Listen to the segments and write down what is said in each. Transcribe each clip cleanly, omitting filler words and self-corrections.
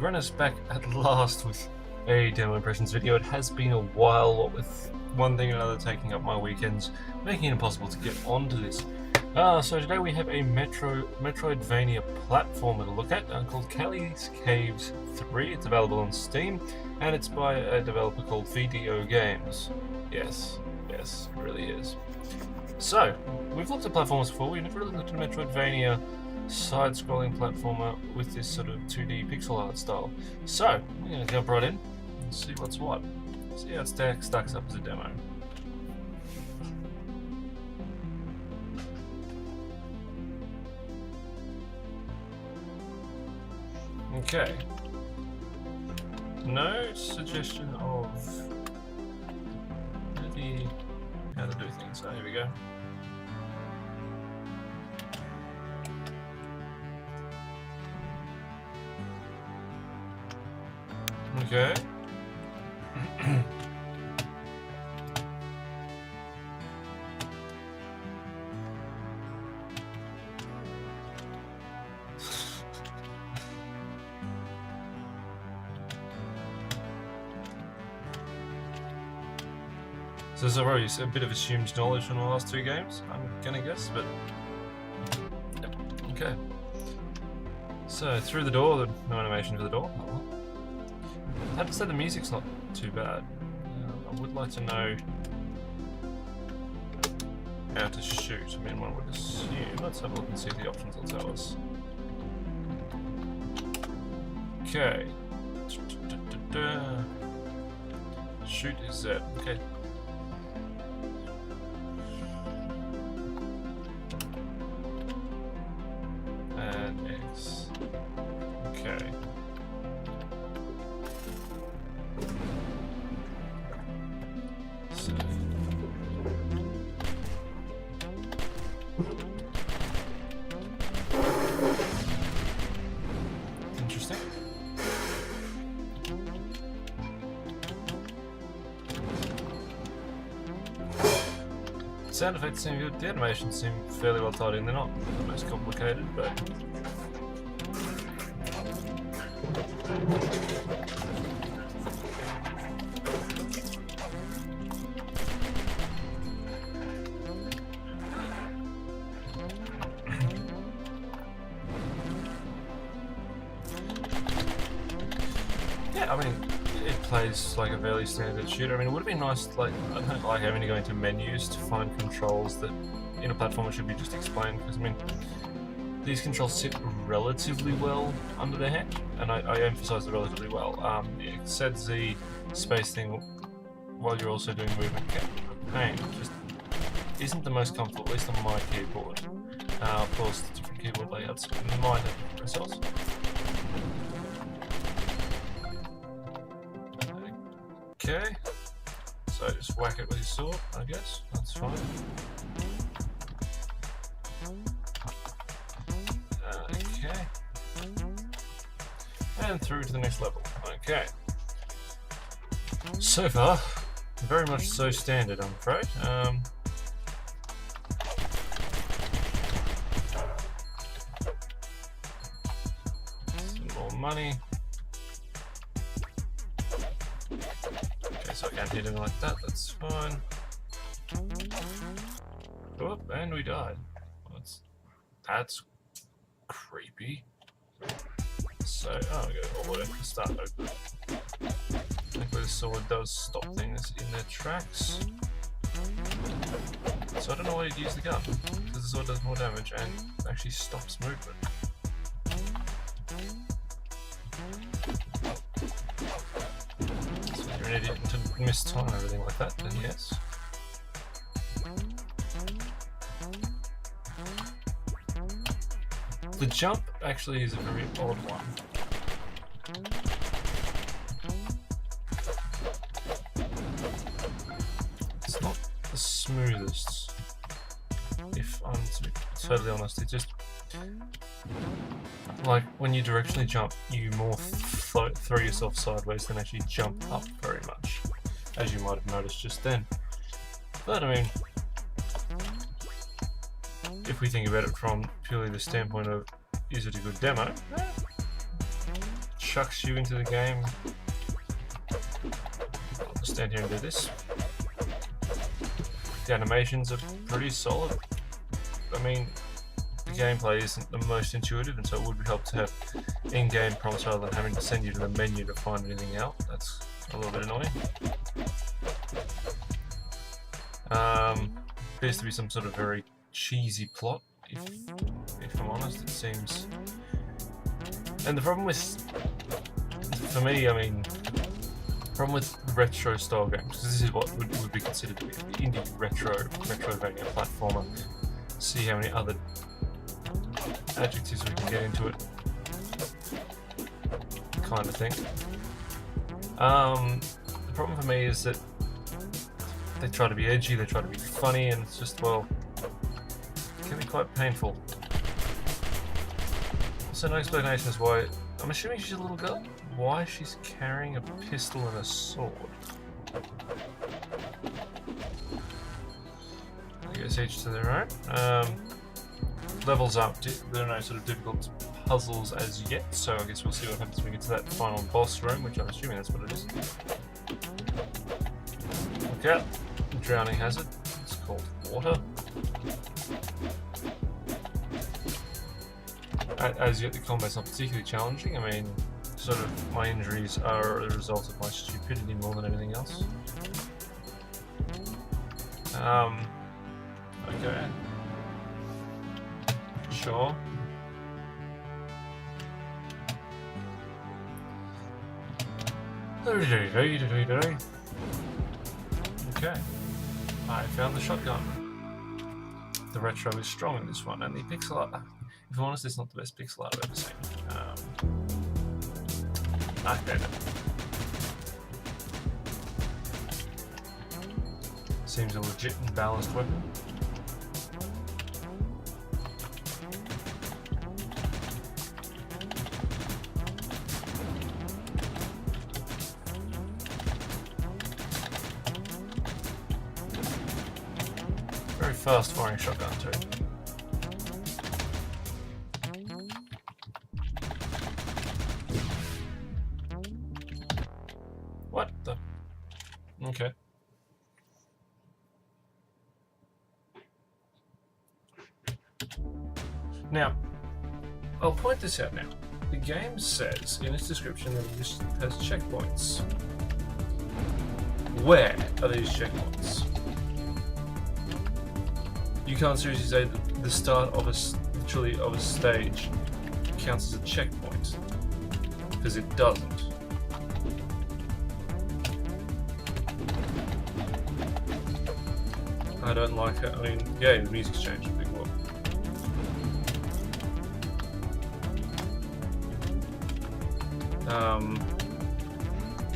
Sagrannus back at last with a demo impressions video. It has been a while, what with one thing and another taking up my weekends, making it impossible to get onto this. So today we have a Metroidvania platformer to look at called Kelly's Caves 3. It's available on Steam and it's by a developer called VDO Games. Yes, it really is. So, we've looked at platformers before, we've never really looked at a Metroidvania side-scrolling platformer with this sort of 2D pixel art style. So, we're going to jump right in and see what's what. See how it stacks up as a demo. Okay. No suggestion of maybe how to do things. So here we go. Okay. So there's already a bit of assumed knowledge from the last two games, I'm gonna guess, but yep. Okay. So through the door, no animation for the door. Oh, well. I have to say the music's not too bad. I would like to know how to shoot. I mean, one would assume. Let's have a look and see if the options will tell us. Okay. Shoot is Z. Okay. And X. Okay. So. Interesting. Sound effects seem good. The animations seem fairly well tied in. They're not the most complicated, but yeah, I mean, it plays like a fairly standard shooter. I mean, it would have been nice, like, I don't like having to go into menus to find controls that in a platformer should be just explained, because I mean, these controls sit relatively well under the hand, and I emphasize the relatively well. The Z space thing while you're also doing movement pain just isn't the most comfortable, at least on my keyboard. Of course, the different keyboard layouts might have different results. Okay, so just whack it with your sword, I guess, that's fine. Okay, and through to the next level. Okay, so far, very much so standard, I'm afraid. Some more money. So I can't hit him like that, that's fine. Oh, and we died. That's creepy. So, oh, we go all the way to start over. Thankfully the sword does stop things in their tracks. So I don't know why you'd use the gun, because the sword does more damage and actually stops movement. An idiot to miss time and everything like that, then yes. The jump actually is a very odd one. It's not the smoothest, if I'm to be totally honest. It just, like, when you directionally jump, you more throw yourself sideways than actually jump up very much, as you might have noticed just then. But I mean, if we think about it from purely the standpoint of, is it a good demo? chucks you into the game. I'll just stand here and do this. The animations are pretty solid. I mean, the gameplay isn't the most intuitive, and so it would help to have in-game prompts rather than having to send you to the menu to find anything out. That's a little bit annoying. Appears to be some sort of very cheesy plot, if I'm honest. It seems. And the problem with, for me, I mean, the problem with retro style games, because this is what would be considered to be an indie Metroidvania platformer. See how many other adjectives we can get into it, kind of thing. The problem for me is that they try to be edgy, they try to be funny, and it's just, well, it can be quite painful. Also, no explanation as why. I'm assuming she's a little girl. Why she's carrying a pistol and a sword? I guess each to their own. Levels up. There are no sort of difficult puzzles as yet, so I guess we'll see what happens when we get to that final boss room, which I'm assuming that's what it is. Look out. Drowning hazard. It's called water. As yet, the combat's not particularly challenging. I mean, sort of my injuries are a result of my stupidity more than anything else. Okay. Sure. Okay. I found the shotgun. The retro is strong in this one, and the pixel art, if I'm honest, it's not the best pixel art I've ever seen. I found it. Seems a legit and balanced weapon. Very fast firing shotgun too. What the? Okay. Now, I'll point this out now. The game says in its description that it has checkpoints. Where are these checkpoints? You can't seriously say that the start of a stage counts as a checkpoint, because it doesn't. I don't like it. I mean, yeah, the music's changed a big lot.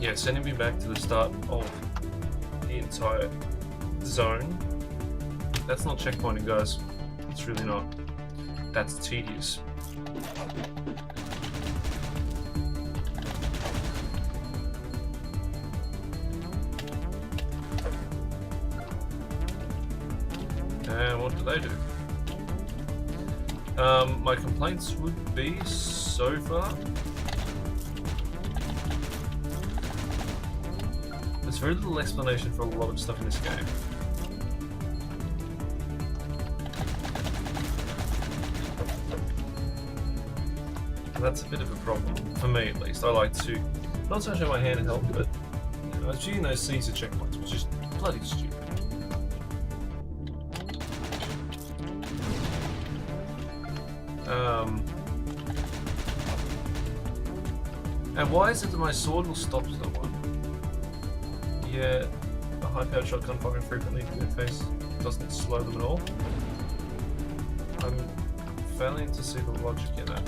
Yeah, sending me back to the start of the entire zone. That's not checkpointing, guys. It's really not. That's tedious. And what do they do? My complaints would be, so far, there's very little explanation for a lot of stuff in this game. That's a bit of a problem, for me at least. I like to, not so much have my hand held, but I was using those Caesar checkpoints, which is bloody stupid. And why is it that my sword will stop someone? Yeah, a high-powered shotgun firing frequently in their face doesn't slow them at all. I'm failing to see the logic in that.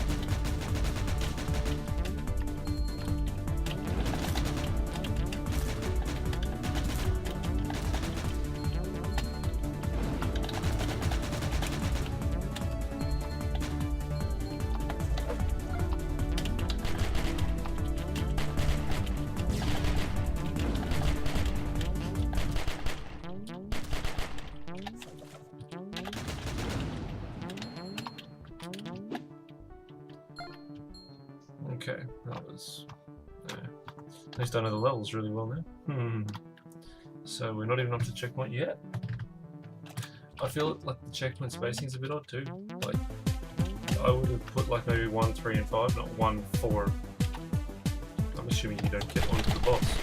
Okay, that was... yeah. At least I know the levels really well now. So we're not even up to checkpoint yet. I feel like the checkpoint spacing is a bit odd too. Like, I would have put like maybe 1, 3, and 5, not 1, 4. I'm assuming you don't get onto the boss.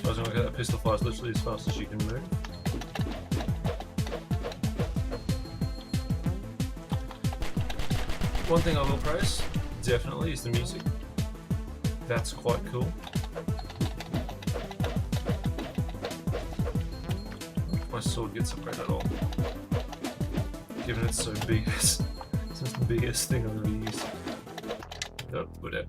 I was going to get that pistol fires literally as fast as you can move. One thing I will praise, definitely, is the music. That's quite cool. My sword gets upgraded at all. Given it's so big, it's the biggest thing I've ever used. Oh, we're dead.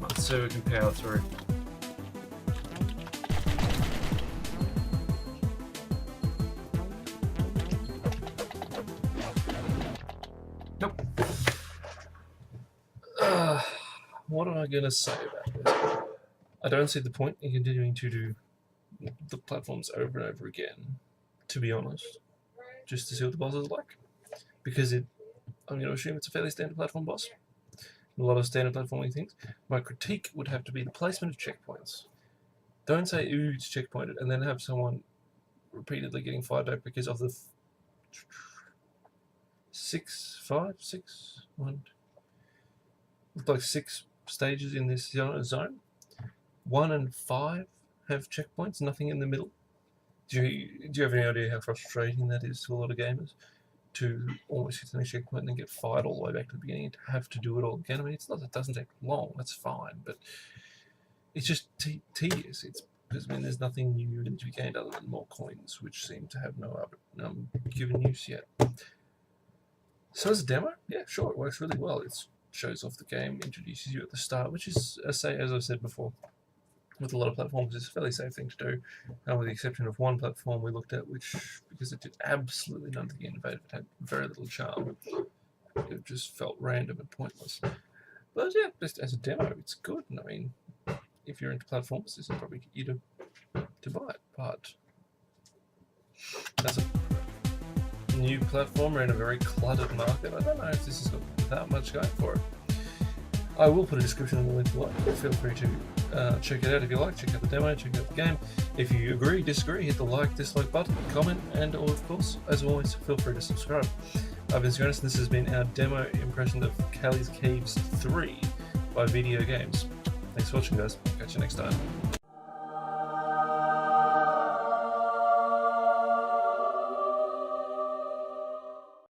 Let's see if we can power through. Nope. What am I going to say about this? I don't see the point in continuing to do the platforms over and over again, to be honest, just to see what the boss is like. Because I'm going to assume it's a fairly standard platform boss. A lot of standard platforming things. My critique would have to be the placement of checkpoints. Don't say, ooh, it's checkpointed, and then have someone repeatedly getting fired out because of the 6 stages in this zone. 1 and 5 have checkpoints, nothing in the middle. Do you have any idea how frustrating that is to a lot of gamers? To almost hit the checkpoint and then get fired all the way back to the beginning and to have to do it all again. I mean, it's not that it doesn't take long, that's fine, but it's just tedious. It's because there's nothing new to be gained other than more coins, which seem to have no given use yet. So as a demo, yeah, sure, it works really well. It shows off the game, introduces you at the start, which is, as I've said before, with a lot of platforms, it's a fairly safe thing to do, with the exception of one platform we looked at, which, because it did absolutely nothing innovative, it had very little charm. It just felt random and pointless. But yeah, just as a demo, it's good. And I mean, if you're into platforms, this will probably get you to buy it. But as a new platformer in a very cluttered market, I don't know if this has got that much going for it. I will put a description in the link below. Feel free to check it out if you like, check out the demo, check out the game. If you agree, disagree, hit the like, dislike button, comment, and of course, as always, feel free to subscribe. I've been Sagrannus, and this has been our demo impression of Callie's Caves 3 by VDO Games. Thanks for watching, guys. Catch you next time.